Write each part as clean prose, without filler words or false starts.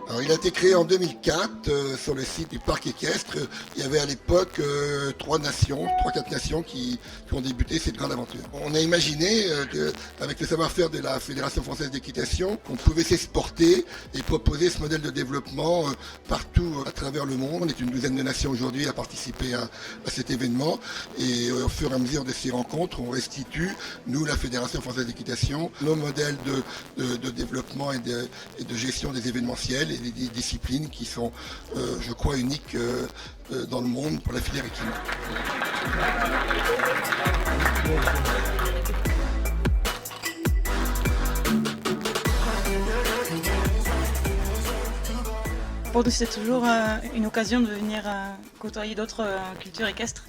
Alors, il a été créé en 2004 sur le site du parc équestre. Il y avait à l'époque 3-4 nations qui ont débuté cette grande aventure. On a imaginé avec le savoir-faire de la Fédération française d'équitation qu'on pouvait s'exporter et proposer ce modèle de développement partout à travers le monde. On est une douzaine de nations aujourd'hui à participer à cet événement et au fur et à mesure de ces rencontres, on restitue, nous la Fédération française d'équitation, nos modèles de développement et de gestion des événementiels et des disciplines qui sont, je crois, uniques dans le monde pour la filière équine. Pour nous, c'est toujours une occasion de venir côtoyer d'autres cultures équestres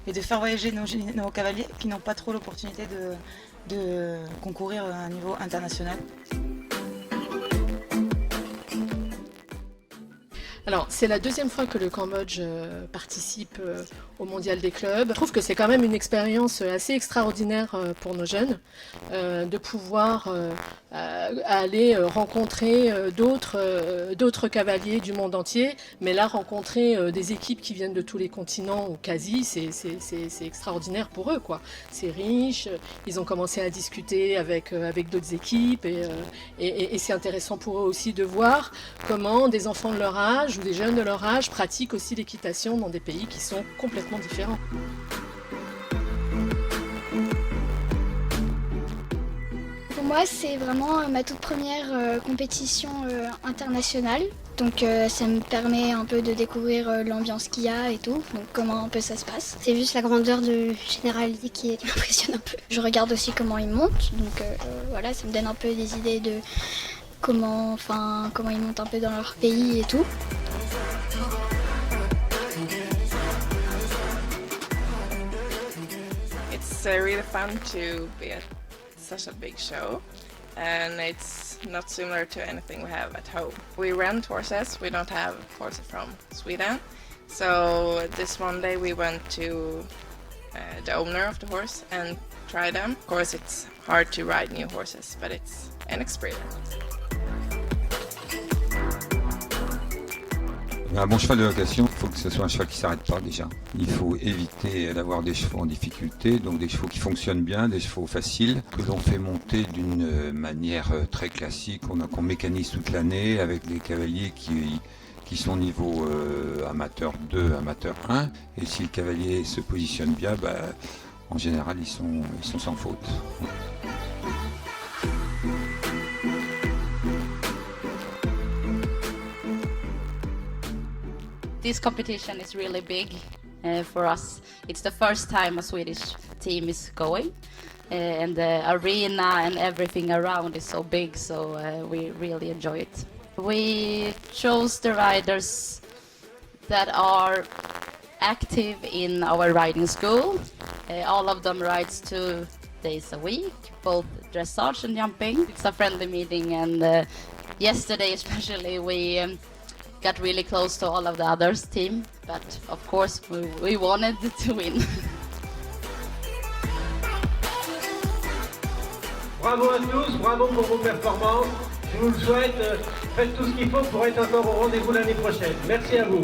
et de faire voyager nos cavaliers qui n'ont pas trop l'opportunité de concourir à un niveau international. Alors, c'est la deuxième fois que le Cambodge participe au Mondial des clubs. Je trouve que c'est quand même une expérience assez extraordinaire pour nos jeunes de pouvoir aller rencontrer d'autres cavaliers du monde entier, mais là rencontrer des équipes qui viennent de tous les continents ou quasi, c'est extraordinaire pour eux, quoi. C'est riche, ils ont commencé à discuter avec d'autres équipes et c'est intéressant pour eux aussi de voir comment des enfants de leur âge ou des jeunes de leur âge pratiquent aussi l'équitation dans des pays qui sont complètement différents. Pour moi, c'est vraiment ma toute première compétition internationale. Donc ça me permet un peu de découvrir l'ambiance qu'il y a et tout, donc comment un peu ça se passe. C'est juste la grandeur de Generali qui m'impressionne un peu. Je regarde aussi comment ils montent, donc voilà, ça me donne un peu des idées de comment ils montent un peu dans leur pays et tout. It's really fun to be at such a big show, and it's not similar to anything we have at home. We rent horses, we don't have horses from Sweden, so this one day we went to the owner of the horse and try them. Of course it's hard to ride new horses, but it's an experience. Un bon cheval de location, il faut que ce soit un cheval qui ne s'arrête pas déjà. Il faut éviter d'avoir des chevaux en difficulté, donc des chevaux qui fonctionnent bien, des chevaux faciles, que l'on fait monter d'une manière très classique, qu'on mécanise toute l'année avec des cavaliers qui sont niveau amateur 2, amateur 1. Et si le cavalier se positionne bien, en général ils sont sans faute. This competition is really big for us. It's the first time a Swedish team is going, and the arena and everything around is so big, so we really enjoy it. We chose the riders that are active in our riding school. All of them rides 2 days a week, both dressage and jumping. It's a friendly meeting, and yesterday especially we got really close to all of the others team, but of course we wanted to win. Bravo à tous, bravo pour vos performances. Je vous le souhaite, faites tout ce qu'il faut pour être encore au rendez-vous l'année prochaine. Merci à vous.